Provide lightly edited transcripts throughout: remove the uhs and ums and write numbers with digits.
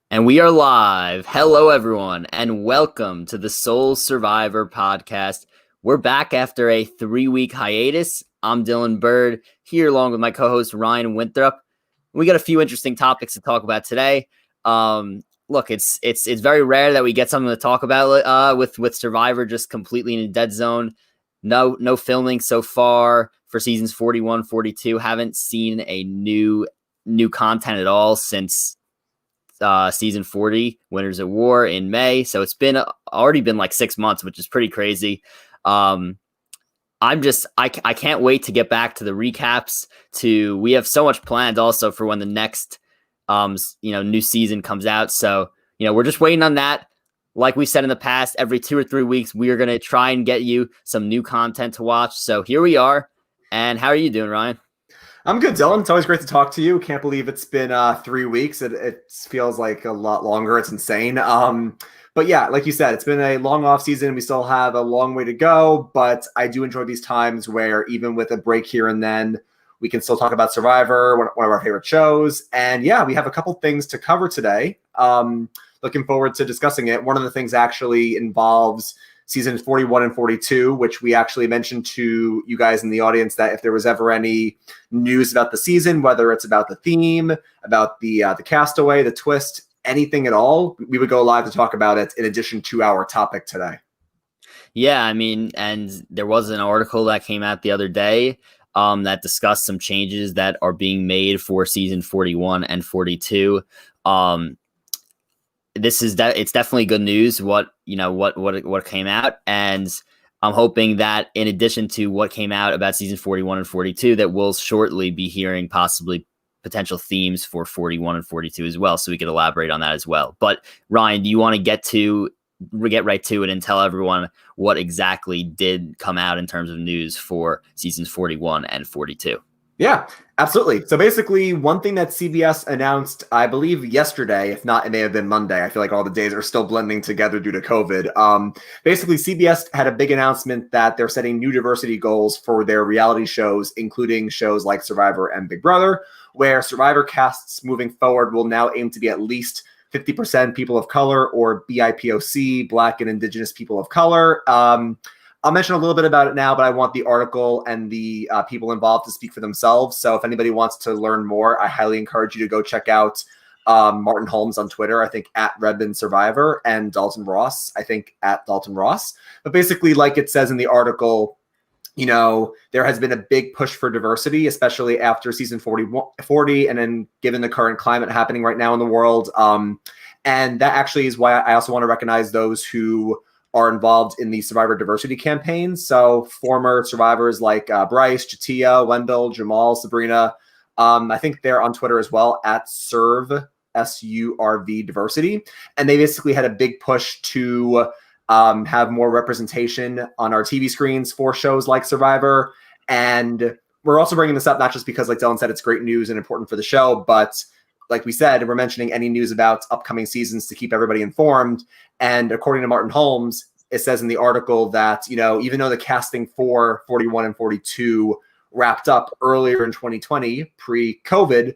And we are live. Hello, everyone, and welcome to the Soul Survivor podcast. We're back after a 3-week hiatus. I'm Dylan Bird, here along with my co-host Ryan Winthrop. We got a few interesting topics to talk about today. Look, it's very rare that we get something to talk about with Survivor just completely in a dead zone. No filming so far for seasons 41, 42. Haven't seen a new content at all since season 40, Winners at War, in May. So it's already been like 6 months, which is pretty crazy. I can't wait to get back to the recaps. We have so much planned also for when the next new season comes out. So we're just waiting on that. Like we said in the past, every 2 or 3 weeks we are going to try and get you some new content to watch. So here we are. And how are you doing, Ryan? I'm good, Dylan. It's always great to talk to you. Can't believe it's been 3 weeks. It feels like a lot longer. It's insane. But yeah, like you said, it's been a long off season. We still have a long way to go, but I do enjoy these times where even with a break here and then, we can still talk about Survivor, one of our favorite shows. And yeah, we have a couple things to cover today. Looking forward to discussing it. One of the things actually involves seasons 41 and 42, which we actually mentioned to you guys in the audience that if there was ever any news about the season, whether it's about the theme, about the castaway, the twist, anything at all, we would go live to talk about it in addition to our topic today. Yeah, I mean, and there was an article that came out the other day that discussed some changes that are being made for season 41 and 42. It's definitely good news what came out, and I'm hoping that in addition to what came out about season 41 and 42, that we'll shortly be hearing possibly potential themes for 41 and 42 as well, so we could elaborate on that as well. But Ryan, do you want to get right to it and tell everyone what exactly did come out in terms of news for seasons 41 and 42? Yeah, absolutely. So basically, one thing that CBS announced, I believe yesterday, if not, it may have been Monday. I feel like all the days are still blending together due to COVID. Basically, CBS had a big announcement that they're setting new diversity goals for their reality shows, including shows like Survivor and Big Brother, where Survivor casts moving forward will now aim to be at least 50% people of color or BIPOC, Black and Indigenous people of color. I'll mention a little bit about it now, but I want the article and the people involved to speak for themselves. So if anybody wants to learn more, I highly encourage you to go check out Martin Holmes on Twitter, I think at Redmond Survivor, and Dalton Ross, I think at Dalton Ross. But basically, like it says in the article, there has been a big push for diversity, especially after season 40, and then given the current climate happening right now in the world. And that actually is why I also want to recognize those who are involved in the Survivor diversity campaigns. So former survivors like Bryce, Chatia, Wendell, Jamal, Sabrina. I think they're on Twitter as well at SURV, SURV diversity. And they basically had a big push to have more representation on our TV screens for shows like Survivor. And we're also bringing this up, not just because, like Dylan said, it's great news and important for the show, but like we said, we're mentioning any news about upcoming seasons to keep everybody informed. And according to Martin Holmes, it says in the article that, even though the casting for 41 and 42 wrapped up earlier in 2020, pre-COVID,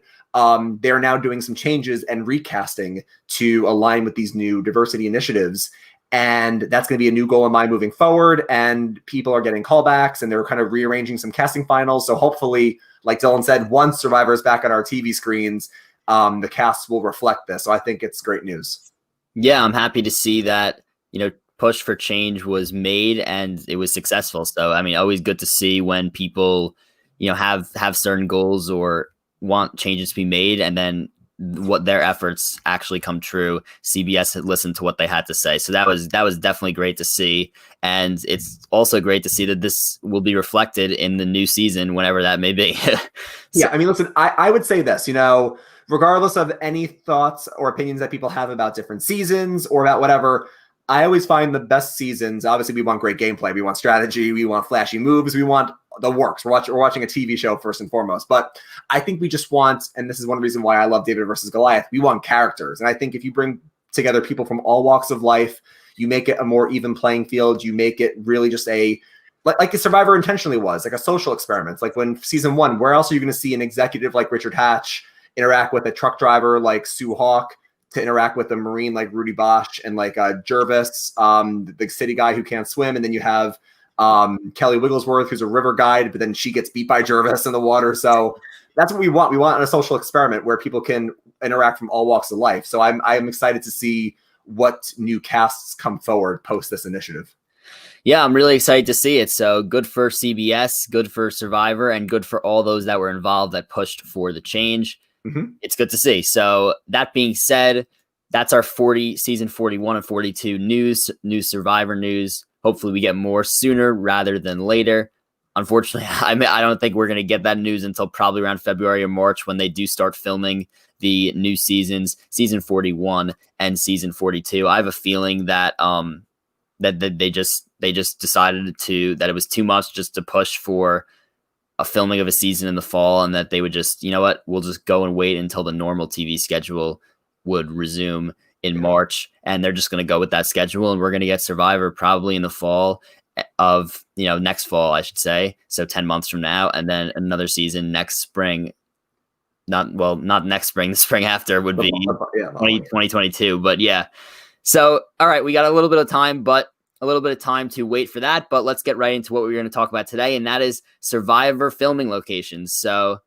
they're now doing some changes and recasting to align with these new diversity initiatives. And that's going to be a new goal in mind moving forward. And people are getting callbacks and they're kind of rearranging some casting finals. So hopefully, like Dylan said, once Survivor is back on our TV screens, the cast will reflect this. So I think it's great news. Yeah, I'm happy to see that, push for change was made and it was successful. So, I mean, always good to see when people, have certain goals or want changes to be made, and then what their efforts actually come true. CBS had listened to what they had to say. So that was definitely great to see. And it's also great to see that this will be reflected in the new season, whenever that may be. Yeah, I mean, listen, I would say this, regardless of any thoughts or opinions that people have about different seasons or about whatever, I always find the best seasons, obviously we want great gameplay, we want strategy, we want flashy moves, we want the works. We're watching a TV show first and foremost. But I think we just want, and this is one reason why I love David versus Goliath, we want characters. And I think if you bring together people from all walks of life, you make it a more even playing field, you make it really just like a Survivor intentionally was, like a social experiment. Like when season 1, where else are you going to see an executive like Richard Hatch interact with a truck driver like Sue Hawk to interact with a Marine like Rudy Bosch and like Jervis, the city guy who can't swim. And then you have Kelly Wigglesworth, who's a river guide, but then she gets beat by Jervis in the water. So that's what we want. We want a social experiment where people can interact from all walks of life. So I'm excited to see what new casts come forward post this initiative. Yeah, I'm really excited to see it. So good for CBS, good for Survivor, and good for all those that were involved that pushed for the change. Mm-hmm. It's good to see. So that being said, that's our season 41 and 42 new Survivor news. Hopefully we get more sooner rather than later. Unfortunately, I don't think we're going to get that news until probably around February or March when they do start filming the new seasons, season 41 and season 42. I have a feeling that that they just decided that it was too much just to push for a filming of a season in the fall, and that they would just, we'll just go and wait until the normal TV schedule would resume in March, and they're just going to go with that schedule, and we're going to get Survivor probably in the fall of, next fall, I should say. So 10 months from now, and then another season next spring. Not next spring, the spring after would be 2022, but yeah. So, all right, we got a little bit of time to wait for that, but let's get right into what we're going to talk about today, and that is Survivor filming locations. So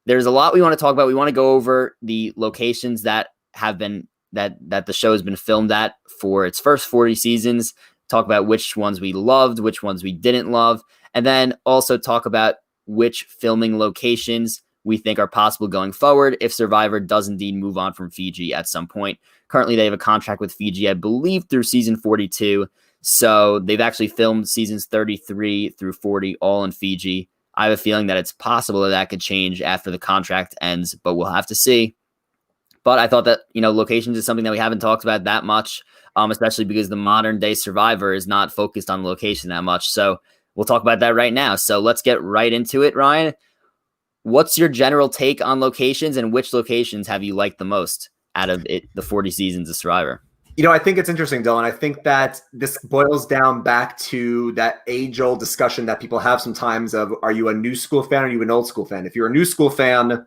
there's a lot we want to talk about. We want to go over the locations that have been, that the show has been filmed at for its first 40 seasons, talk about which ones we loved, which ones we didn't love, and then also talk about which filming locations we think are possible going forward if Survivor does indeed move on from Fiji at some point. Currently, they have a contract with Fiji, I believe, through season 42. So they've actually filmed seasons 33 through 40 all in Fiji. I have a feeling that it's possible that could change after the contract ends, but we'll have to see. But I thought that, locations is something that we haven't talked about that much, especially because the modern day Survivor is not focused on location that much. So we'll talk about that right now. So let's get right into it, Ryan. What's your general take on locations, and which locations have you liked the most out of the 40 seasons of Survivor? I think it's interesting, Dylan. I think that this boils down back to that age-old discussion that people have sometimes of, are you a new school fan or are you an old school fan? If you're a new school fan,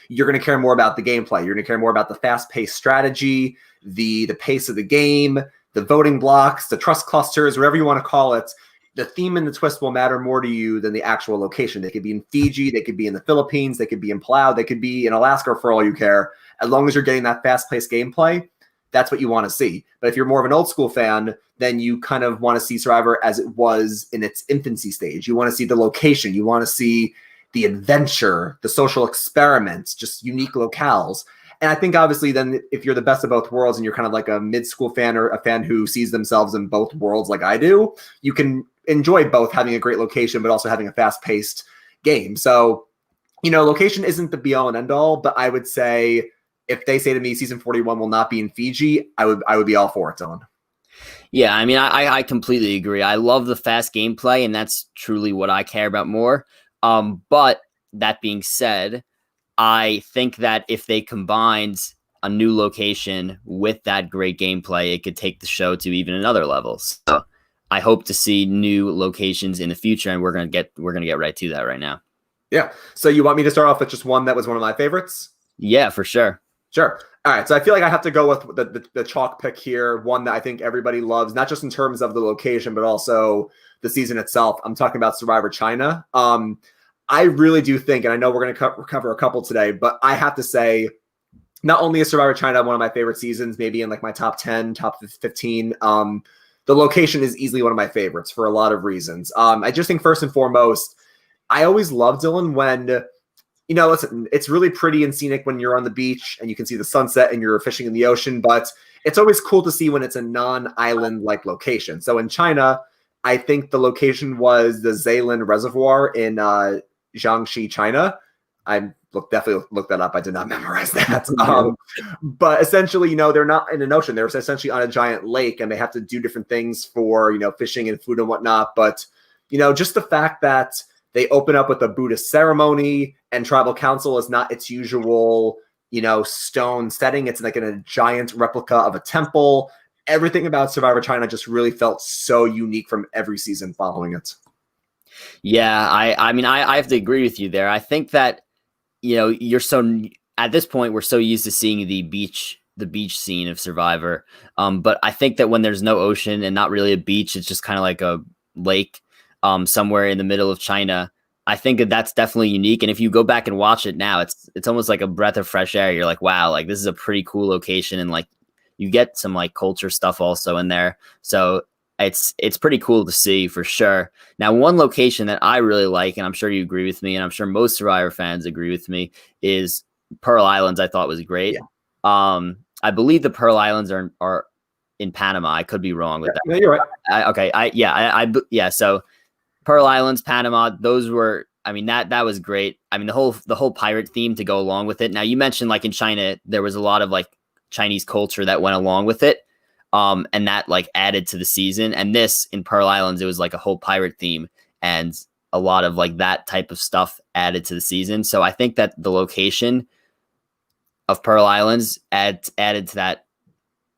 you're going to care more about the gameplay. You're going to care more about the fast-paced strategy, the pace of the game, the voting blocks, the trust clusters, whatever you want to call it. The theme and the twist will matter more to you than the actual location. They could be in Fiji, they could be in the Philippines, they could be in Palau, they could be in Alaska for all you care. As long as you're getting that fast-paced gameplay, that's what you want to see. But if you're more of an old school fan, then you kind of want to see Survivor as it was in its infancy stage. You want to see the location. You want to see the adventure, the social experiments, just unique locales. And I think obviously then if you're the best of both worlds and you're kind of like a mid-school fan or a fan who sees themselves in both worlds like I do, you can enjoy both having a great location but also having a fast-paced game. So, location isn't the be-all and end-all, but I would say if they say to me season 41 will not be in Fiji, I would be all for it, Dylan. Yeah, I mean, I completely agree. I love the fast gameplay, and that's truly what I care about more. But that being said, I think that if they combined a new location with that great gameplay, it could take the show to even another level. So I hope to see new locations in the future, and we're gonna get right to that right now. Yeah. So you want me to start off with just one that was one of my favorites? Yeah, for sure. Sure. All right. So I feel like I have to go with the chalk pick here. One that I think everybody loves, not just in terms of the location, but also the season itself. I'm talking about Survivor China. I really do think, and I know we're going to cover a couple today, but I have to say, not only is Survivor China one of my favorite seasons, maybe in like my top 10, top 15, the location is easily one of my favorites for a lot of reasons. I just think first and foremost, I always love, Dylan, when listen, it's really pretty and scenic when you're on the beach and you can see the sunset and you're fishing in the ocean, but it's always cool to see when it's a non-island like location. So in China, I think the location was the Zaylan Reservoir in Jiangxi, China. I definitely looked that up. I did not memorize that. But essentially, they're not in an ocean. They're essentially on a giant lake, and they have to do different things for, fishing and food and whatnot. But, just the fact that they open up with a Buddhist ceremony and tribal council is not its usual, stone setting. It's like in a giant replica of a temple. Everything about Survivor China just really felt so unique from every season following it. Yeah, I mean, I have to agree with you there. I think that, you're so, at this point, we're so used to seeing the the beach scene of Survivor. But I think that when there's no ocean and not really a beach, it's just kind of like a lake somewhere in the middle of China. I think that that's definitely unique. And if you go back and watch it now, it's almost like a breath of fresh air. You're like, wow, like this is a pretty cool location. And like you get some like culture stuff also in there. So it's pretty cool to see for sure. Now, one location that I really like, and I'm sure you agree with me, and I'm sure most Survivor fans agree with me, is Pearl Islands. I thought was great. Yeah. I believe the Pearl Islands are in Panama. I could be wrong with that. No, you're right. Yeah. So Pearl Islands, Panama, those were, I mean, that was great. I mean, the whole pirate theme to go along with it. Now, you mentioned like in China, there was a lot of like Chinese culture that went along with it. And that like added to the season. And this in Pearl Islands, it was like a whole pirate theme and a lot of like that type of stuff added to the season. So I think that the location of Pearl Islands added to that,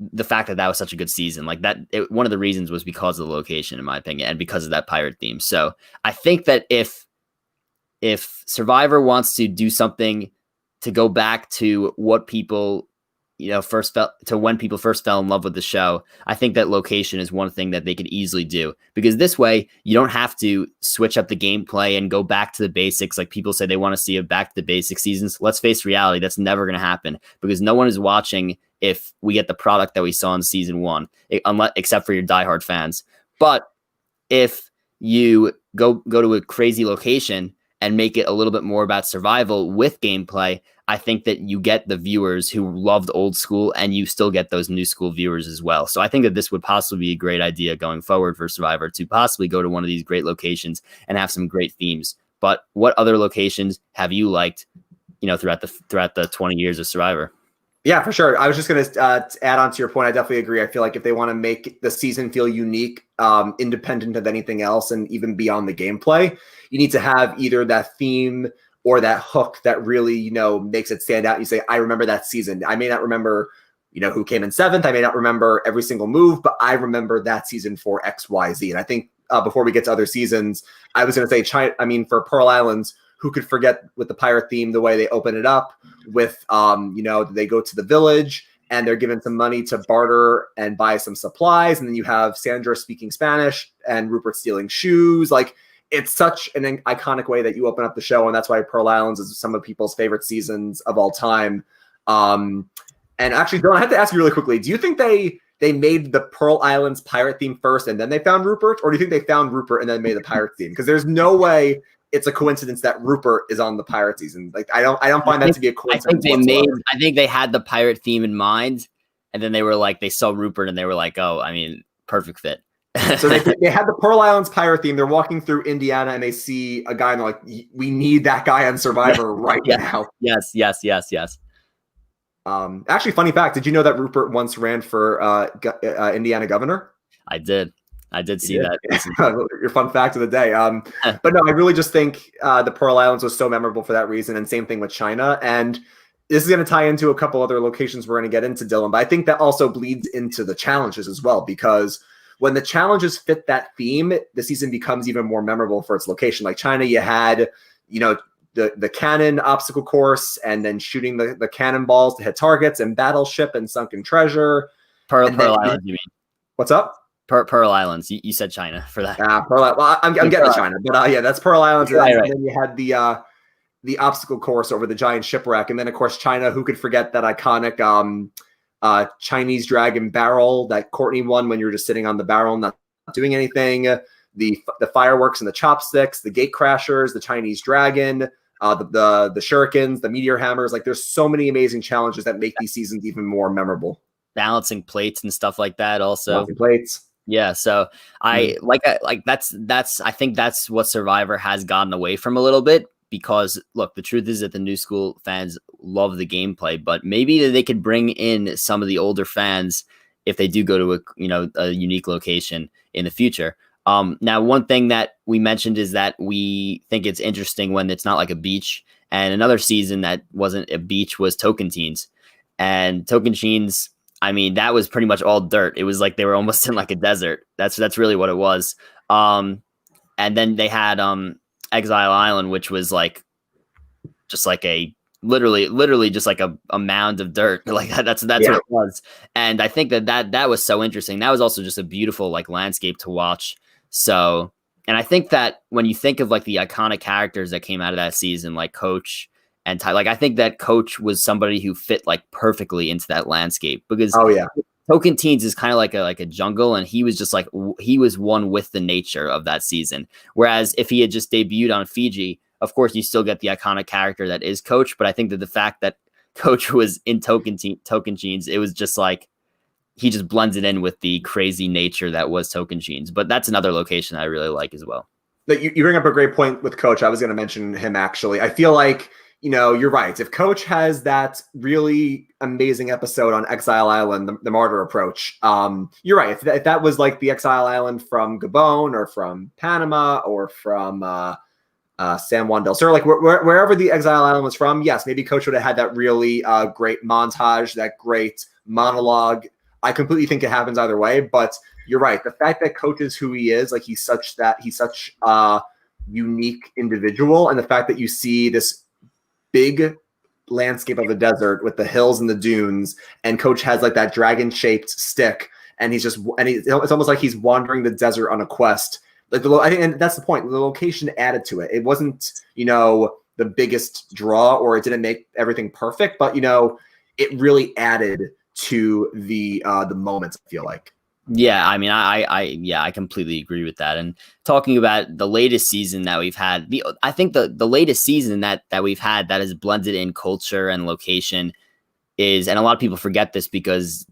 the fact that was such a good season. Like that, one of the reasons was because of the location, in my opinion, and because of that pirate theme. So I think that if Survivor wants to do something to go back to what people, when people first fell in love with the show, I think that location is one thing that they could easily do, because this way you don't have to switch up the gameplay and go back to the basics. Like people say they want to see a back to the basics seasons. Let's face reality. That's never going to happen, because no one is watching if we get the product that we saw in season 1, except for your diehard fans. But if you go to a crazy location and make it a little bit more about survival with gameplay, I think that you get the viewers who loved old school, and you still get those new school viewers as well. So I think that this would possibly be a great idea going forward for Survivor, to possibly go to one of these great locations and have some great themes. But what other locations have you liked, throughout the 20 years of Survivor? Yeah, for sure. I was just going to add on to your point. I definitely agree. I feel like if they want to make the season feel unique, independent of anything else, and even beyond the gameplay, you need to have either that theme or that hook that really, makes it stand out. You say, I remember that season. I may not remember, who came in 7th. I may not remember every single move, but I remember that season for X, Y, Z. And I think before we get to other seasons, I was going to say, for Pearl Islands, who could forget with the pirate theme, the way they open it up with, they go to the village and they're given some money to barter and buy some supplies. And then you have Sandra speaking Spanish and Rupert stealing shoes. Like, it's such an iconic way that you open up the show. And that's why Pearl Islands is some of people's favorite seasons of all time. And actually, Dylan, I have to ask you really quickly, do you think they made the Pearl Islands pirate theme first and then they found Rupert? Or do you think they found Rupert and then made the pirate theme? Because there's no way it's a coincidence that Rupert is on the pirate season. Like, I don't find that to be a coincidence. I think they had the pirate theme in mind, and then they were like, they saw Rupert and they were like, oh, I mean, perfect fit. So they had the Pearl Islands pirate theme. They're walking through Indiana and they see a guy and they're like, we need that guy on Survivor right now. Yes. Actually, funny fact, did you know that Rupert once ran for Indiana governor? I did see that. Your fun fact of the day. But no, I really just think the Pearl Islands was so memorable for that reason, and same thing with China. And this is going to tie into a couple other locations we're going to get into, Dylan, but I think that also bleeds into the challenges as well, because when the challenges fit that theme, the season becomes even more memorable for its location. Like China, you had, the cannon obstacle course, and then shooting the cannonballs to hit targets, and battleship and sunken treasure. Pearl Islands, you mean? What's up? Pearl Islands. You said China for that. Pearl. Well, I'm getting to China, but that's Pearl Islands. Right. And then you had the obstacle course over the giant shipwreck, and then of course China. Who could forget that iconic Chinese dragon barrel that Courtney won when you were just sitting on the barrel, not doing anything? The fireworks and the chopsticks, the gate crashers, the Chinese dragon, the shurikens, the meteor hammers. Like, there's so many amazing challenges that make these seasons even more memorable. Balancing plates and stuff like that. Also, balancing plates. Yeah, so I think that's what Survivor has gotten away from a little bit, because look, the truth is that the new school fans love the gameplay, but maybe they could bring in some of the older fans if they do go to a unique location in the future. Now, one thing that we mentioned is that we think it's interesting when it's not like a beach, and another season that wasn't a beach was Tocantins. And Tocantins, I mean, that was pretty much all dirt. It was like they were almost in like a desert. That's really what it was. And then they had Exile Island, which was like just like a literally just like a mound of dirt. Like that's what it was. And I think that was so interesting. That was also just a beautiful like landscape to watch. So, and I think that when you think of like the iconic characters that came out of that season, like Coach and Ty, like I think that Coach was somebody who fit like perfectly into that landscape because Tocantins is kind of like a jungle, and he was just like he was one with the nature of that season. Whereas if he had just debuted on Fiji, of course you still get the iconic character that is Coach. But I think that the fact that Coach was in Tocantins, it was just like he just blends it in with the crazy nature that was Tocantins. But that's another location I really like as well. You bring up a great point with Coach. I was going to mention him actually. I feel like, you're right. If Coach has that really amazing episode on Exile Island, the martyr approach, you're right. If that was like the Exile Island from Gabon or from Panama or from San Juan del Sur, like wherever the Exile Island was from, yes, maybe Coach would have had that really great montage, that great monologue. I completely think it happens either way, but you're right. The fact that Coach is who he is, like he's such a unique individual, and the fact that you see this big landscape of the desert with the hills and the dunes, and Coach has like that dragon-shaped stick, and it's almost like he's wandering the desert on a quest. Like I think, and that's the point. The location added to it. It wasn't, the biggest draw, or it didn't make everything perfect, but it really added to the moments, I feel like. Yeah, I mean, I completely agree with that. And talking about the latest season that we've had, I think the latest season that we've had that has blended in culture and location is, and a lot of people forget this because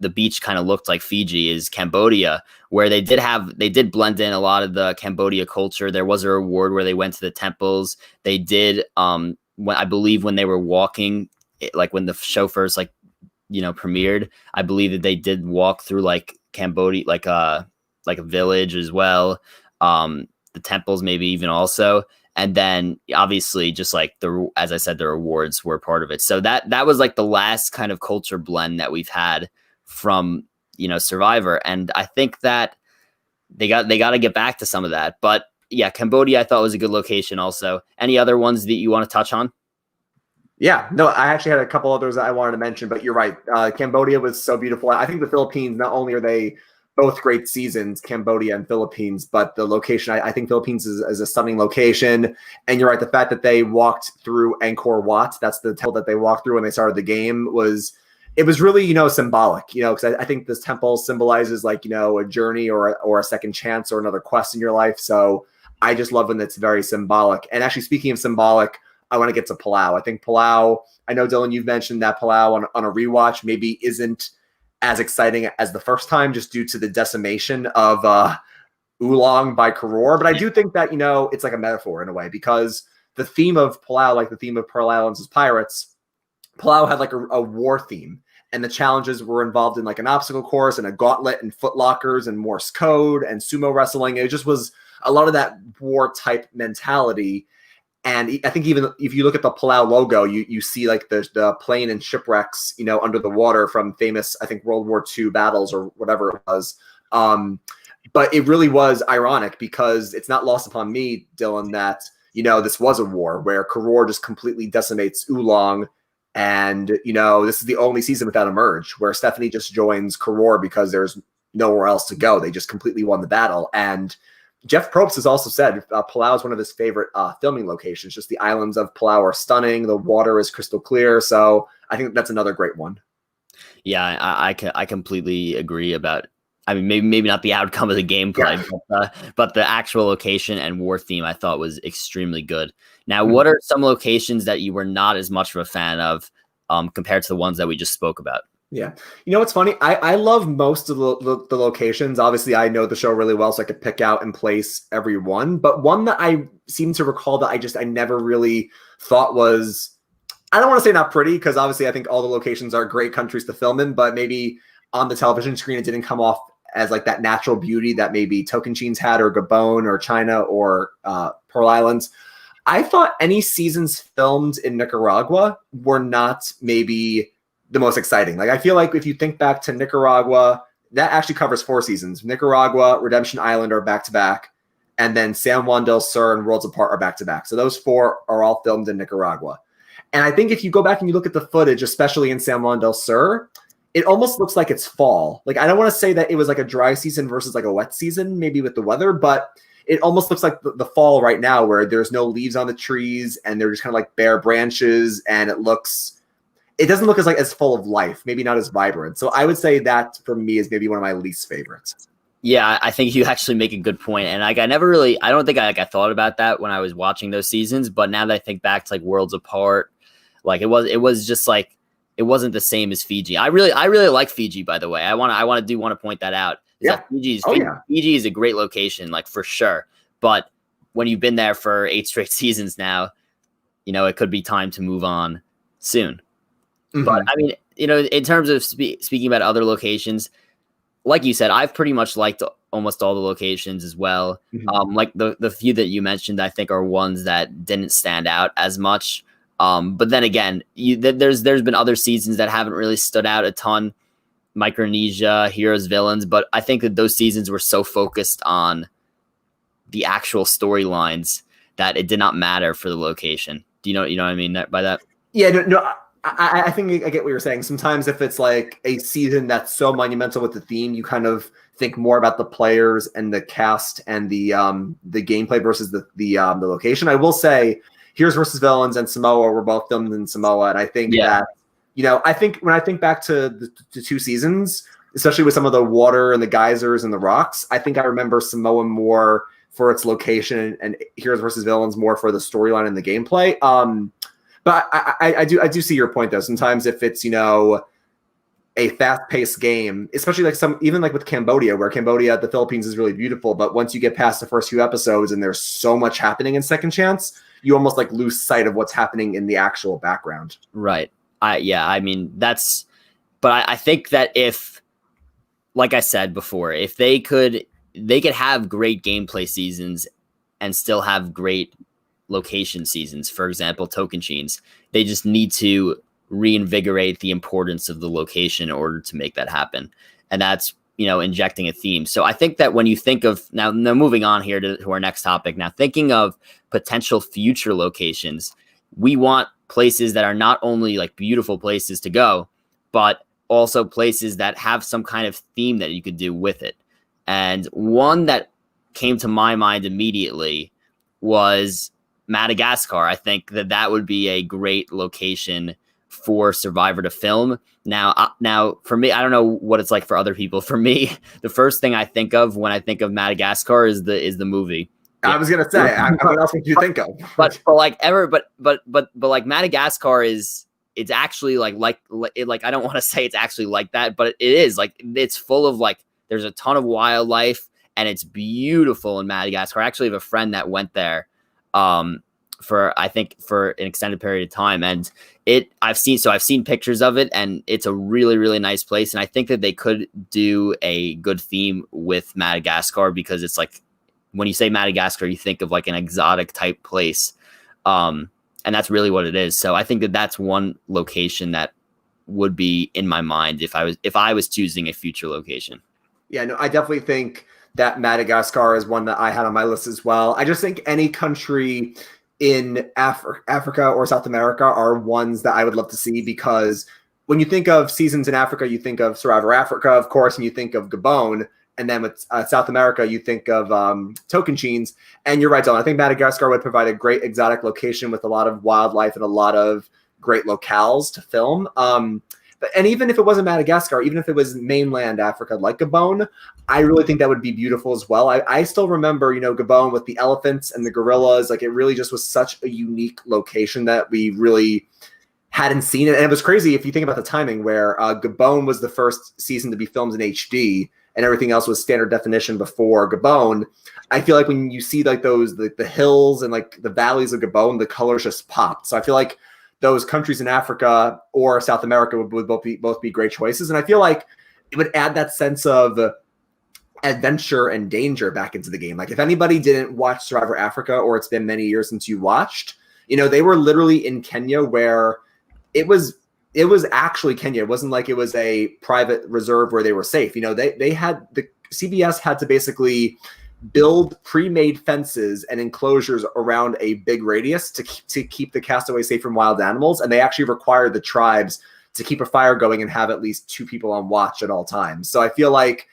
the beach kind of looked like Fiji, is Cambodia, where they did blend in a lot of the Cambodia culture. There was a reward where they went to the temples. They did, I believe when they were walking, like when the show first premiered, I believe that they did walk through like Cambodia, like a village as well. The temples maybe even also. And then obviously just like as I said, the rewards were part of it. So that was like the last kind of culture blend that we've had from, Survivor. And I think that they got to get back to some of that. But yeah, Cambodia I thought was a good location also. Any other ones that you want to touch on? Yeah, no, I actually had a couple others that I wanted to mention, but you're right. Cambodia was so beautiful. I think the Philippines, not only are they both great seasons, Cambodia and Philippines, but the location, I think Philippines is a stunning location. And you're right, the fact that they walked through Angkor Wat, that's the temple that they walked through when they started the game, was really, symbolic, because I think this temple symbolizes like, a journey or a second chance or another quest in your life. So I just love when it's very symbolic. And actually, speaking of symbolic, I want to get to Palau. I think Palau, I know, Dylan, you've mentioned that Palau on a rewatch maybe isn't as exciting as the first time just due to the decimation of Oolong by Koror. But I do think that, it's like a metaphor in a way, because the theme of Palau, like the theme of Pearl Islands is pirates, Palau had like a war theme. And the challenges were involved in like an obstacle course and a gauntlet and footlockers and Morse code and sumo wrestling. It just was a lot of that war type mentality. And I think even if you look at the Palau logo, you see like the plane and shipwrecks, under the water from famous, I think, World War II battles or whatever it was. But it really was ironic, because it's not lost upon me, Dylan, that, this was a war where Koror just completely decimates Oolong. And, this is the only season without a merge where Stephanie just joins Koror because there's nowhere else to go. They just completely won the battle. And Jeff Probst has also said Palau is one of his favorite filming locations. Just the islands of Palau are stunning. The water is crystal clear. So I think that's another great one. Yeah, I completely agree about. I mean, maybe not the outcome of the gameplay, but the actual location and war theme I thought was extremely good. Now, what are some locations that you were not as much of a fan of compared to the ones that we just spoke about? Yeah. What's funny? I love most of the locations. Obviously, I know the show really well, so I could pick out and place every one. But one that I seem to recall that I never really thought was, I don't want to say not pretty, because obviously I think all the locations are great countries to film in, but maybe on the television screen it didn't come off as like that natural beauty that maybe Tocantins had, or Gabon or China or Pearl Islands. I thought any seasons filmed in Nicaragua were not maybe the most exciting. Like, I feel like if you think back to Nicaragua, that actually covers 4 seasons. Nicaragua, Redemption Island are back-to-back, and then San Juan del Sur and Worlds Apart are back-to-back. So those 4 are all filmed in Nicaragua. And I think if you go back and you look at the footage, especially in San Juan del Sur, it almost looks like it's fall. Like, I don't want to say that it was like a dry season versus like a wet season, maybe with the weather, but it almost looks like the fall right now where there's no leaves on the trees and they're just kind of like bare branches, and it doesn't look as full of life, maybe not as vibrant. So I would say that for me is maybe one of my least favorites. Yeah, I think you actually make a good point. And like, I don't think I thought about that when I was watching those seasons, but now that I think back to like Worlds Apart, like it was just like, it wasn't the same as Fiji. I really like Fiji, by the way. I want to point that out. Yeah. Fiji is a great location, like for sure. But when you've been there for 8 straight seasons now, it could be time to move on soon. Mm-hmm. But I mean, in terms of speaking about other locations, like you said, I've pretty much liked almost all the locations as well. Mm-hmm. Like the few that you mentioned, I think are ones that didn't stand out as much. But then again, there's been other seasons that haven't really stood out a ton. Micronesia, Heroes, Villains, but I think that those seasons were so focused on the actual storylines that it did not matter for the location. Do you know what I mean by that? Yeah, no, I think I get what you're saying. Sometimes if it's like a season that's so monumental with the theme, you kind of think more about the players and the cast and the gameplay versus the location. I will say, Heroes versus Villains and Samoa were both filmed in Samoa, and I think that I think when I think back to the 2 seasons, especially with some of the water and the geysers and the rocks, I think I remember Samoa more for its location and Heroes versus Villains more for the storyline and the gameplay. But I do see your point though. Sometimes if it's a fast-paced game, especially like even like with Cambodia, where the Philippines is really beautiful, but once you get past the first few episodes and there's so much happening in Second Chance, you almost like lose sight of what's happening in the actual background. Right. I mean, but I think that if, like I said before, if they could have great gameplay seasons and still have great location seasons. For example, Tocantins, they just need to reinvigorate the importance of the location in order to make that happen. And that's, injecting a theme. So I think that when you think of now moving on here to our next topic, now thinking of potential future locations, we want places that are not only like beautiful places to go, but also places that have some kind of theme that you could do with it. And one that came to my mind immediately was Madagascar. I think that would be a great location for Survivor to film. Now for me, I don't know what it's like for other people. For me, the first thing I think of when I think of Madagascar is the movie. I was gonna say, what else would you think of? But like Madagascar it's actually like I don't want to say it's actually like that, but it is like, it's full of like, there's a ton of wildlife and it's beautiful in Madagascar. I actually have a friend that went there for an extended period of time, and I've seen pictures of it, and it's a really, really nice place. And I think that they could do a good theme with Madagascar, because it's like, when you say Madagascar, you think of like an exotic type place. And that's really what it is. So I think that that's one location that would be in my mind if I was choosing a future location. Yeah, no, I definitely think that Madagascar is one that I had on my list as well. I just think any country in Africa or South America are ones that I would love to see, because when you think of seasons in Africa, you think of Survivor Africa, of course, and you think of Gabon. And then with South America, you think of Tocantins. And you're right, Dylan. I think Madagascar would provide a great exotic location with a lot of wildlife and a lot of great locales to film. And even if it wasn't Madagascar, even if it was mainland Africa like Gabon, I really think that would be beautiful as well. I still remember, Gabon with the elephants and the gorillas. Like, it really just was such a unique location that we really hadn't seen it. And it was crazy if you think about the timing, where Gabon was the first season to be filmed in HD and everything else was standard definition before Gabon. I feel like when you see like those, the hills and like the valleys of Gabon, the colors just popped. So I feel like those countries in Africa or South America would both be great choices. And I feel like it would add that sense of adventure and danger back into the game. Like, if anybody didn't watch Survivor Africa, or it's been many years since you watched, they were literally in Kenya, where it was actually Kenya. It wasn't like it was a private reserve where they were safe. They had, the CBS had to basically build pre-made fences and enclosures around a big radius to keep the castaways safe from wild animals. And they actually require the tribes to keep a fire going and have at least 2 people on watch at all times. So I feel like,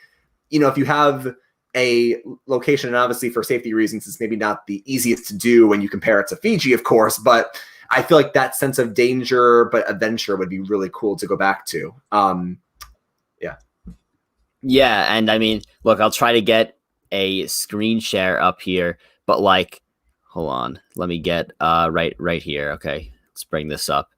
if you have a location, and obviously for safety reasons, it's maybe not the easiest to do when you compare it to Fiji, of course, but I feel like that sense of danger but adventure would be really cool to go back to. Yeah, and I mean, look, I'll try to get a screen share up here, but like, hold on, let me get right here. Okay, let's bring this up.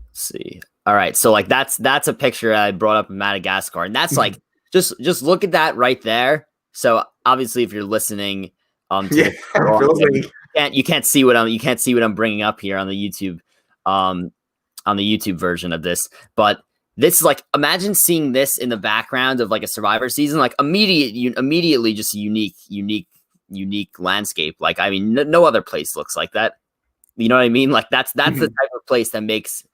Let's see. All right, so like that's a picture I brought up in Madagascar, and that's like just look at that right there. So obviously, if you're listening, you can't see what I'm bringing up here on the YouTube, on the YouTube version of this, but. This is like, imagine seeing this in the background of like a Survivor season, like immediately just a unique landscape. Like, I mean, no other place looks like that. You know what I mean? Like that's the type of place that makes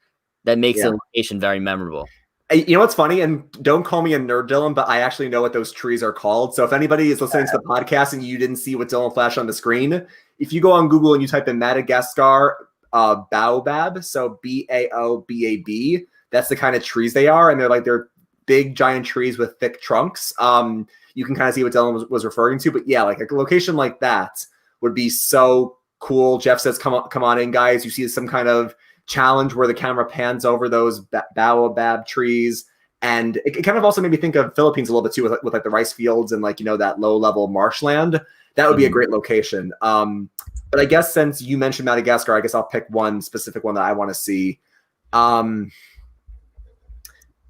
a location very memorable. You know what's funny? And don't call me a nerd, Dylan, but I actually know what those trees are called. So if anybody is listening to the podcast and you didn't see what Dylan flashed on the screen, if you go on Google and you type in Madagascar baobab, so Baobab, that's the kind of trees they are. And they're big, giant trees with thick trunks. You can kind of see what Dylan was referring to. But yeah, like a location like that would be so cool. Jeff says, come on in, guys. You see some kind of challenge where the camera pans over those baobab trees. And it kind of also made me think of Philippines a little bit too, with like the rice fields and like, that low level marshland. That would be a great location. But I guess since you mentioned Madagascar, I guess I'll pick one specific one that I want to see.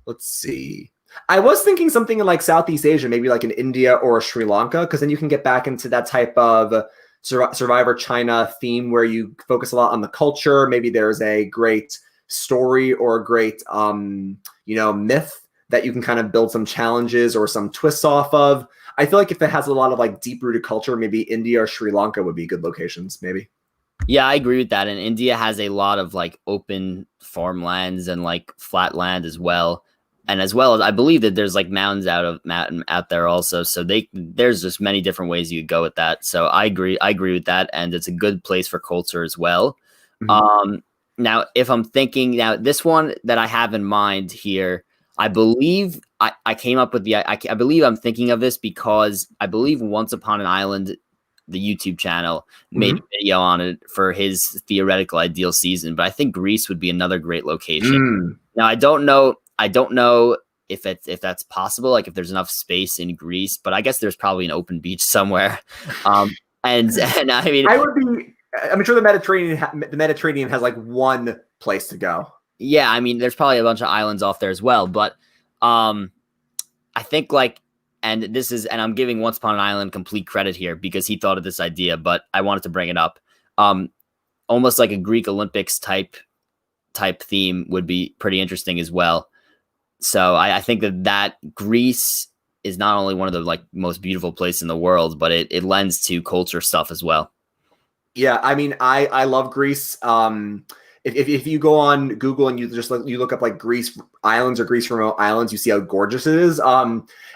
Let's see. I was thinking something in like Southeast Asia, maybe like in India or Sri Lanka, because then you can get back into that type of Survivor China theme where you focus a lot on the culture. Maybe there's a great story or a great, myth that you can kind of build some challenges or some twists off of. I feel like if it has a lot of like deep-rooted culture, maybe India or Sri Lanka would be good locations, maybe. Yeah, I agree with that. And India has a lot of like open farmlands and like flat land as well. And as well as I believe that there's like mountains out there also. So there's just many different ways you could go with that. So I agree with that. And it's a good place for culture as well. Mm-hmm. Now, if I'm thinking this one that I have in mind here, I believe I came up with I believe I'm thinking of this because I believe Once Upon an Island, the YouTube channel, made a video on it for his theoretical ideal season. But I think Greece would be another great location. Now, I don't know if that's possible, like if there's enough space in Greece, but I guess there's probably an open beach somewhere. And I mean, I'm sure the Mediterranean has like one place to go. Yeah, I mean, there's probably a bunch of islands off there as well, but I think like, and I'm giving Once Upon an Island complete credit here because he thought of this idea, but I wanted to bring it up. Almost like a Greek Olympics type theme would be pretty interesting as well. So I think that Greece is not only one of the like most beautiful places in the world, but it lends to culture stuff as well. Yeah, I mean, I love Greece. If you go on Google and you look up like Greece islands or Greece remote islands, you see how gorgeous it is.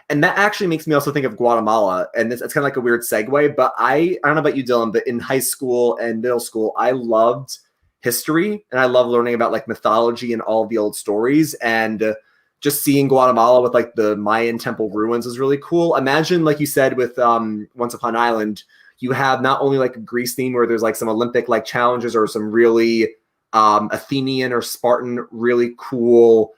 And that actually makes me also think of Guatemala. And it's kind of like a weird segue, but I don't know about you, Dylan, but in high school and middle school, I loved history and I love learning about like mythology and all the old stories. And just seeing Guatemala with like the Mayan temple ruins is really cool. Imagine, like you said, with Once Upon an Island, you have not only like a Greece theme where there's like some Olympic like challenges or some really Athenian or Spartan really cool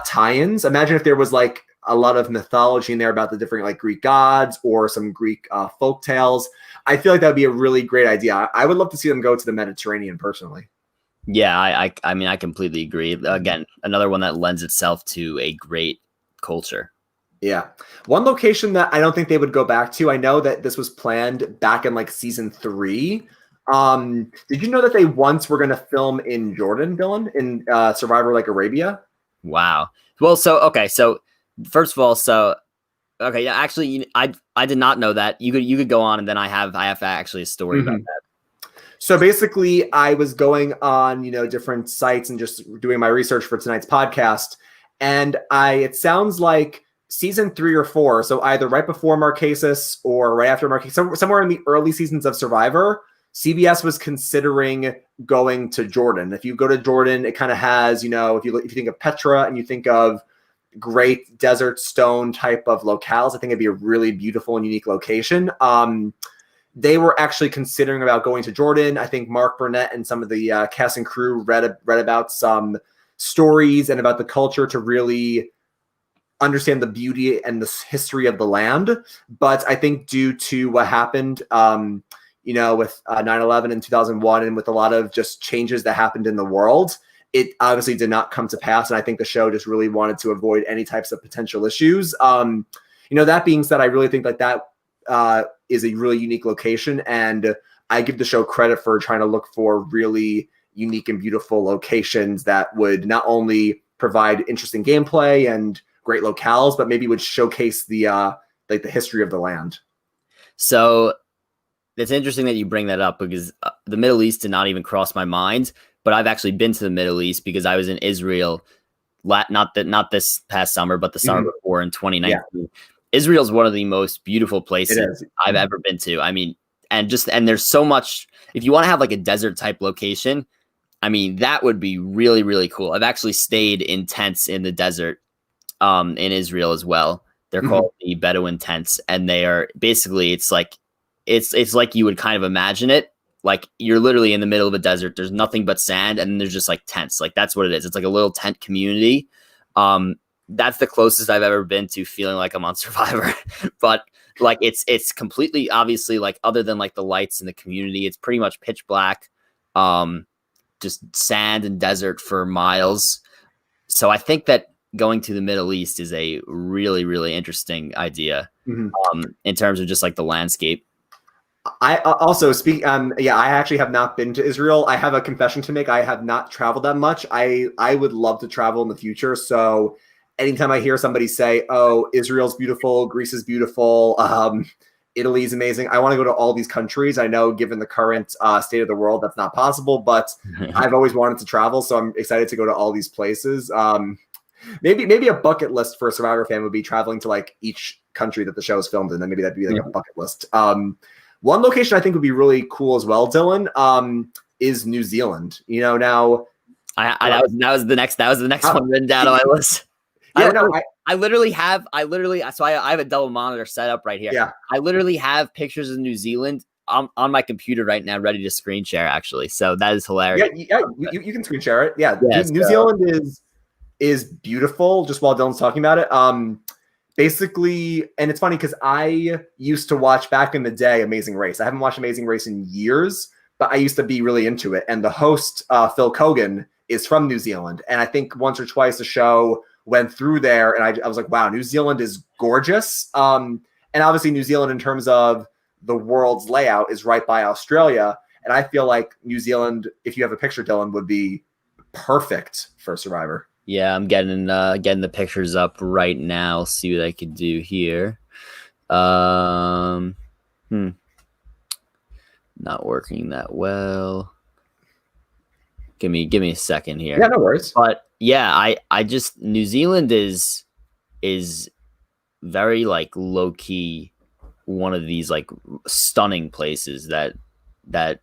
tie-ins. Imagine if there was like a lot of mythology in there about the different like Greek gods or some Greek folk tales. I feel like that would be a really great idea. I would love to see them go to the Mediterranean personally. Yeah, I mean, I completely agree. Again, another one that lends itself to a great culture. Yeah. One location that I don't think they would go back to, I know that this was planned back in like season 3. Did you know that they once were going to film in Jordan, Dylan, in Survivor like Arabia? Wow. Well, so first of all, okay, yeah, actually, I did not know that. You could go on, and then I have actually a story about that. So basically, I was going on, different sites and just doing my research for tonight's podcast. And it sounds like season 3 or 4, so either right before Marquesas or right after Marquesas, somewhere in the early seasons of Survivor, CBS was considering going to Jordan. If you go to Jordan, it kind of has, if you think of Petra and you think of great desert stone type of locales, I think it'd be a really beautiful and unique location. They were actually considering about going to Jordan. I think Mark Burnett and some of the cast and crew read about some stories and about the culture to really understand the beauty and the history of the land. But I think due to what happened, with 9/11 in 2001 and with a lot of just changes that happened in the world, it obviously did not come to pass. And I think the show just really wanted to avoid any types of potential issues. That being said, I really think that is a really unique location. And I give the show credit for trying to look for really unique and beautiful locations that would not only provide interesting gameplay and great locales, but maybe would showcase the history of the land. So it's interesting that you bring that up because the Middle East did not even cross my mind, but I've actually been to the Middle East because I was in Israel, not this past summer, but the summer before in 2019. Yeah. Israel is one of the most beautiful places I've ever been to. I mean, and there's so much, if you want to have like a desert type location, I mean, that would be really, really cool. I've actually stayed in tents in the desert in Israel as well. They're called the Bedouin tents, and they are basically, it's like you would kind of imagine it. Like you're literally in the middle of a desert. There's nothing but sand, and there's just like tents. Like that's what it is. It's like a little tent community. That's the closest I've ever been to feeling like I'm on Survivor. But like it's completely, obviously, like other than like the lights in the community, it's pretty much pitch black. Just sand and desert for miles. So I think that going to the Middle East is a really, really interesting idea in terms of just like the landscape. I also I actually have not been to Israel. I have a confession to make. I have not traveled that much. I would love to travel in the future. So anytime I hear somebody say, oh, Israel's beautiful, Greece is beautiful, Italy is amazing, I want to go to all these countries. I know given the current state of the world, that's not possible, but I've always wanted to travel. So I'm excited to go to all these places. Maybe a bucket list for a Survivor fan would be traveling to like each country that the show is filmed in. And maybe that'd be like a bucket list. One location I think would be really cool as well, Dylan, is New Zealand. Now that was the next one written down on my list. Yeah, I literally have a double monitor set up right here. Yeah. I literally have pictures of New Zealand on my computer right now, ready to screen share actually. So that is hilarious. Yeah, you can screen share it. Yeah. New Zealand is beautiful, just while Dylan's talking about it. Basically, and it's funny because I used to watch back in the day Amazing Race. I haven't watched Amazing Race in years, but I used to be really into it. And the host, Phil Kogan, is from New Zealand. And I think once or twice the show went through there, and I was like, wow, New Zealand is gorgeous. And obviously New Zealand, in terms of the world's layout, is right by Australia. And I feel like New Zealand, if you have a picture, Dylan, would be perfect for Survivor. Yeah, I'm getting the pictures up right now. See what I can do here. Not working that well. Give me a second here. Yeah, no worries. But yeah, I just, New Zealand is very like low key one of these like stunning places that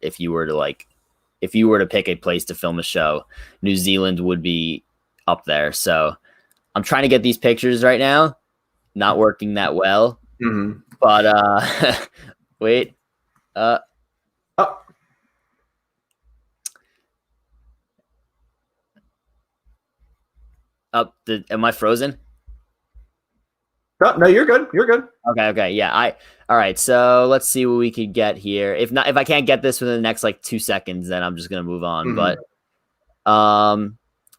if you were to pick a place to film a show, New Zealand would be up there. So I'm trying to get these pictures right now. Not working that well. But wait. Am I frozen? No, you're good. You're good. Okay. Yeah. All right. So let's see what we could get here. If I can't get this within the next like 2 seconds, then I'm just gonna move on. But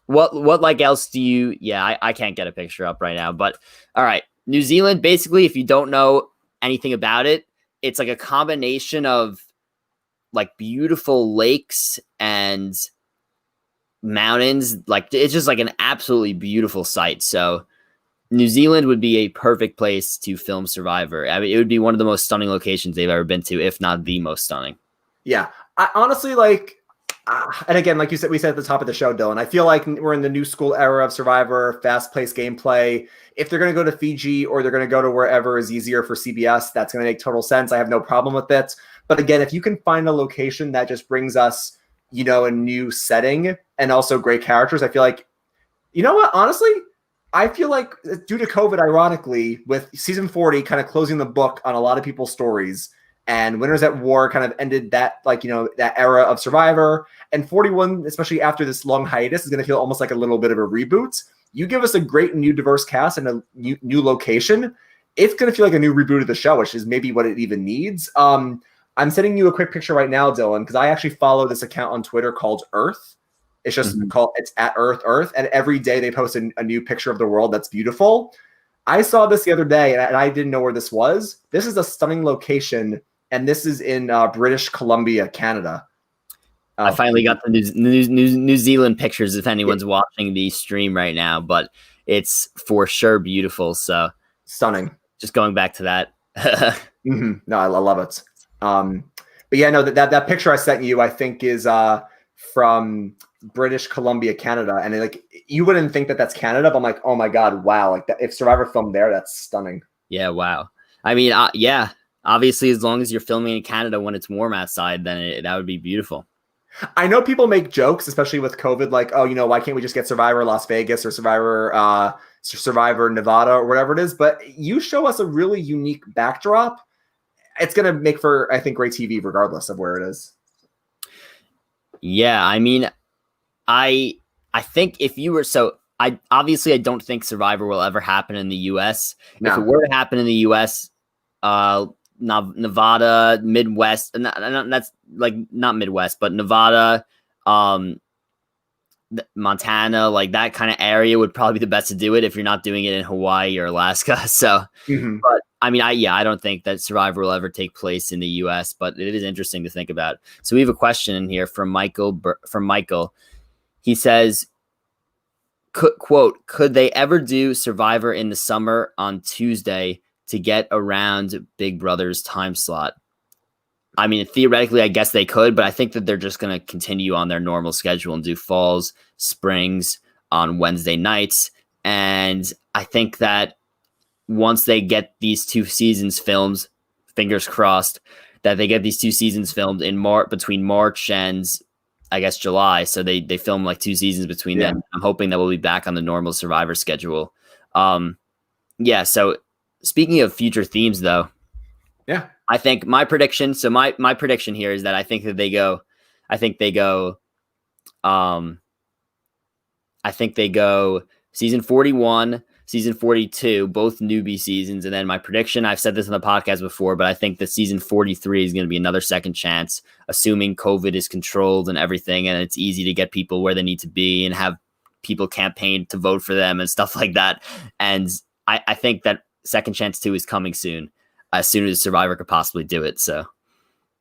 what like else do you? Yeah, I can't get a picture up right now. But all right, New Zealand. Basically, if you don't know anything about it, it's like a combination of like beautiful lakes and mountains. Like it's just like an absolutely beautiful sight. So New Zealand would be a perfect place to film Survivor. I mean, it would be one of the most stunning locations they've ever been to, if not the most stunning. Yeah, I honestly, like, And again, like you said, we said at the top of the show, Dylan, I feel like we're in the new school era of Survivor, fast-paced gameplay. If they're going to go to Fiji or they're going to go to wherever is easier for CBS, that's going to make total sense. I have no problem with it. But again, if you can find a location that just brings us, a new setting and also great characters, I feel like, you know what, honestly, I feel like due to COVID, ironically, with season 40 kind of closing the book on a lot of people's stories, and Winners at War kind of ended that, that era of Survivor. And 41, especially after this long hiatus, is going to feel almost like a little bit of a reboot. You give us a great new diverse cast and a new location, it's going to feel like a new reboot of the show, which is maybe what it even needs. I'm sending you a quick picture right now, Dylan, because I actually follow this account on Twitter called Earth. It's just it's at Earth. And every day they post a new picture of the world that's beautiful. I saw this the other day and I didn't know where this was. This is a stunning location. And this is in British Columbia, Canada. I finally got the New Zealand pictures if anyone's watching the stream right now, but it's for sure beautiful. So stunning. Just going back to that. No, I love it. But yeah, no, that picture I sent you, I think is from British Columbia, Canada. And you wouldn't think that that's Canada, but I'm like, oh my God, wow. Like if Survivor filmed there, that's stunning. Yeah, wow. I mean, yeah. Obviously, as long as you're filming in Canada when it's warm outside, then that would be beautiful. I know people make jokes, especially with COVID, like, oh, why can't we just get Survivor Las Vegas or Survivor Nevada or whatever it is? But you show us a really unique backdrop. It's going to make for, I think, great TV regardless of where it is. Yeah, I mean, I think if you were I don't think Survivor will ever happen in the U.S. No. If it were to happen in the U.S., Nevada, Midwest, and that's like not Midwest, but Nevada, Montana, like that kind of area would probably be the best to do it if you're not doing it in Hawaii or Alaska. So, but I mean, I don't think that Survivor will ever take place in the U.S., but it is interesting to think about. So we have a question in here from Michael. He says, quote, could they ever do Survivor in the summer on Tuesday to get around Big Brother's time slot? I mean, theoretically, I guess they could, but I think that they're just going to continue on their normal schedule and do falls, springs on Wednesday nights. And I think that once they get these 2 seasons filmed, fingers crossed, that they get these 2 seasons filmed in between March and I guess July. So they film like 2 seasons between them. I'm hoping that we'll be back on the normal Survivor schedule. Yeah. So speaking of future themes, though, I think my prediction. So my prediction here is that I think they go season 41, season 42, both newbie seasons. And then my prediction, I've said this on the podcast before, but I think that season 43 is going to be another second chance, assuming COVID is controlled and everything. And it's easy to get people where they need to be and have people campaign to vote for them and stuff like that. And I think that Second Chance 2 is coming soon, as soon as Survivor could possibly do it. So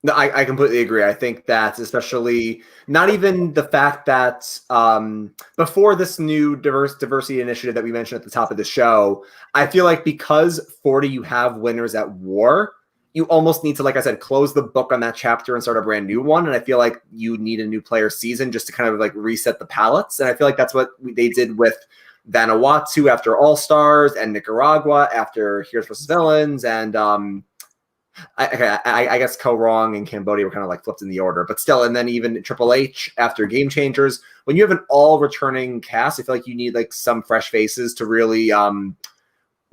no, I completely agree. I think that especially not even the fact that before this new diversity initiative that we mentioned at the top of the show, I feel like because 40 you have Winners at War, you almost need to, like I said, close the book on that chapter and start a brand new one. And I feel like you need a new player season just to kind of like reset the palettes. And I feel like that's what they did with Vanuatu after All Stars and Nicaragua after Heroes vs. Villains. And I guess Ko Wrong and Cambodia were kind of like flipped in the order, but still. And then even Triple H after Game Changers, when you have an all returning cast, I feel like you need like some fresh faces to really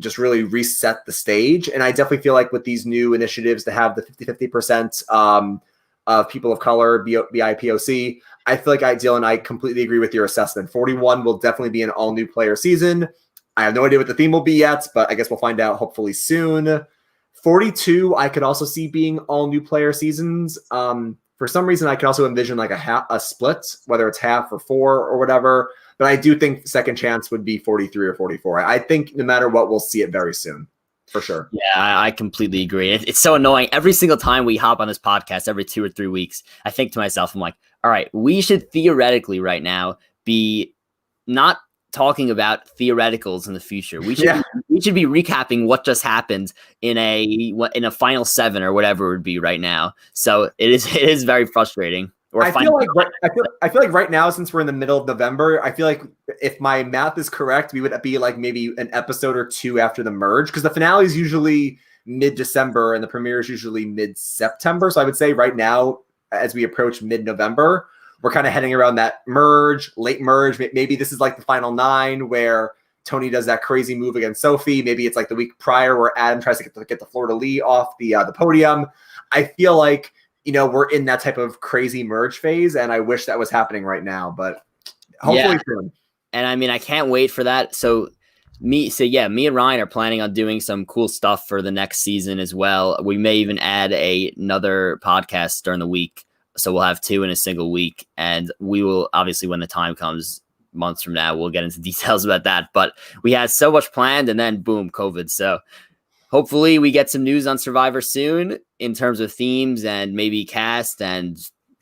just really reset the stage. And I definitely feel like with these new initiatives to have the 50% of people of color, BIPOC, I feel like Dylan, I completely agree with your assessment. 41 will definitely be an all new player season. I have no idea what the theme will be yet, but I guess we'll find out hopefully soon. 42, I could also see being all new player seasons. For some reason, I could also envision like a split, whether it's half or 4 or whatever. But I do think Second Chance would be 43 or 44. I think no matter what, we'll see it very soon, for sure. Yeah, I completely agree. It's so annoying. Every single time we hop on this podcast, every 2 or 3 weeks, I think to myself, I'm like, all right, we should theoretically right now be not talking about theoreticals in the future. We should be recapping what just happened in a final 7 or whatever it would be right now. So it is very frustrating. Or I feel like I feel like right now, since we're in the middle of November, I feel like if my math is correct, we would be like maybe an episode or two after the merge, because the finale is usually mid-December and the premiere is usually mid-September. So I would say right now, as we approach mid-November, we're kind of heading around that merge, late merge. Maybe this is like the final 9 where Tony does that crazy move against Sophie. Maybe it's like the week prior where Adam tries to get the Fleur-de-Lis off the podium. I feel like, we're in that type of crazy merge phase, and I wish that was happening right now, but hopefully soon. And I mean, I can't wait for that. Me and Ryan are planning on doing some cool stuff for the next season as well. We may even add another podcast during the week. So we'll have 2 in a single week, and we will obviously, when the time comes months from now, we'll get into details about that. But we had so much planned, and then boom, COVID. So hopefully we get some news on Survivor soon in terms of themes and maybe cast and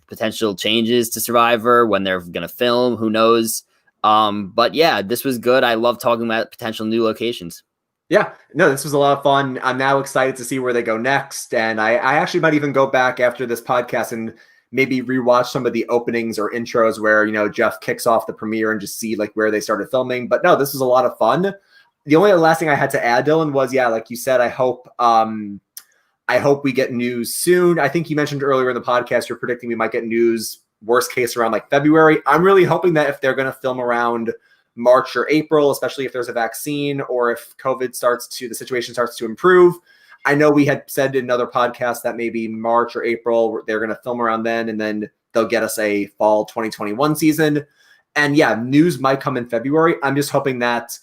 potential changes to Survivor when they're going to film. Who knows? But yeah, this was good. I love talking about potential new locations. Yeah, no, this was a lot of fun. I'm now excited to see where they go next. And I actually might even go back after this podcast and maybe rewatch some of the openings or intros where, Jeff kicks off the premiere and just see like where they started filming. But no, this was a lot of fun. The only last thing I had to add, Dylan, was, like you said, I hope we get news soon. I think you mentioned earlier in the podcast, you're predicting we might get news, worst case, around like February. I'm really hoping that if they're going to film around March or April, especially if there's a vaccine or if the situation starts to improve. I know we had said in another podcast that maybe March or April, they're going to film around then, and then they'll get us a fall 2021 season. And yeah, news might come in February. I'm just hoping that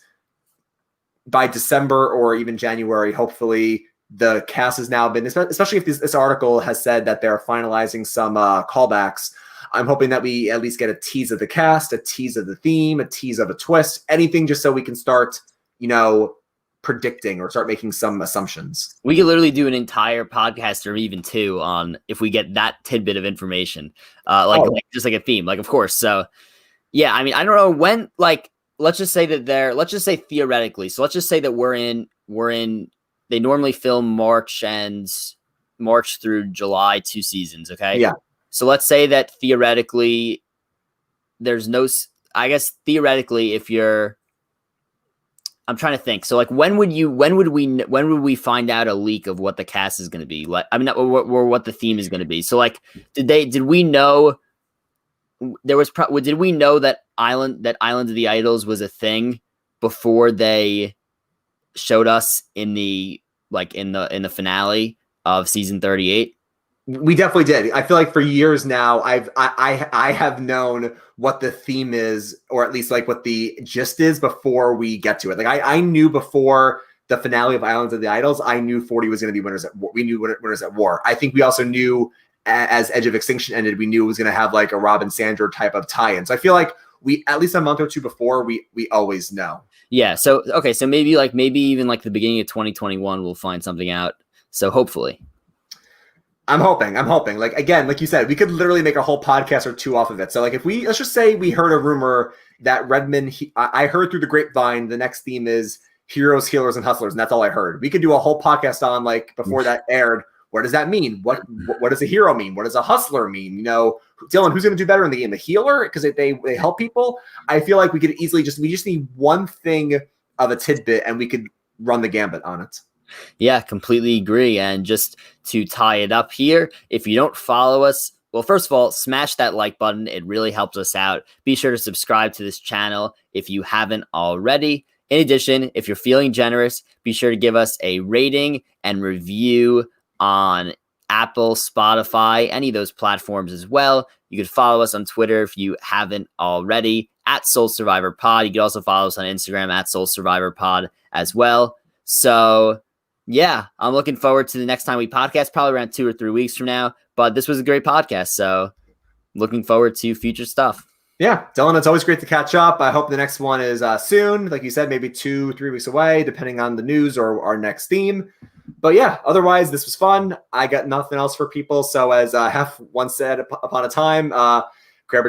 by December or even January, hopefully the cast has now been, especially if this article has said that they're finalizing some callbacks. I'm hoping that we at least get a tease of the cast, a tease of the theme, a tease of a twist, anything just so we can start, predicting or start making some assumptions. We could literally do an entire podcast or even 2 on if we get that tidbit of information, just like a theme, like, of course. So yeah, I mean, I don't know when, like, let's just say theoretically. So let's just say that we're in, they normally film March through July, 2 seasons. Okay. Yeah. So let's say that theoretically there's no, I guess theoretically, I'm trying to think. So like, when would we find out a leak of what the cast is going to be? Like, I mean, or what the theme is going to be. So like, did we know did we know that Island of the Idols was a thing before they showed us in the finale of season 38? We definitely did. I feel like for years now, I have known what the theme is, or at least like what the gist is before we get to it. Like I knew before the finale of Islands of the Idols, I knew 40 was going to be Winners at War. We knew Winners at War. I think we also knew as Edge of Extinction ended, we knew it was going to have like a Rob and Sandra type of tie-in. So I feel like we, at least a month or 2 before, we always know. Yeah. So, okay. So maybe even like the beginning of 2021, we'll find something out. So hopefully. I'm hoping. Like, again, like you said, we could literally make a whole podcast or 2 off of it. So like, let's just say we heard a rumor that Redmond, I heard through the grapevine, the next theme is heroes, healers, and hustlers. And that's all I heard. We could do a whole podcast on, like, before that aired, what does that mean? What does a hero mean? What does a hustler mean? Dylan, who's going to do better in the game? The healer? Because they help people? I feel like we could easily we just need one thing of a tidbit and we could run the gambit on it. Yeah, completely agree. And just to tie it up here, if you don't follow us, well, first of all, smash that like button. It really helps us out. Be sure to subscribe to this channel if you haven't already. In addition, if you're feeling generous, be sure to give us a rating and review on Apple, Spotify, any of those platforms as well. You could follow us on Twitter if you haven't already, at Soul Survivor Pod. You can also follow us on Instagram at Soul Survivor Pod as well. So yeah, I'm looking forward to the next time we podcast, probably around 2 or 3 weeks from now. But this was a great podcast, so looking forward to future stuff. Yeah, Dylan, it's always great to catch up. I hope the next one is soon. Like you said, maybe 2 or 3 weeks away, depending on the news or our next theme. But yeah, otherwise, this was fun. I got nothing else for people. So as Hef once said upon a time, grab a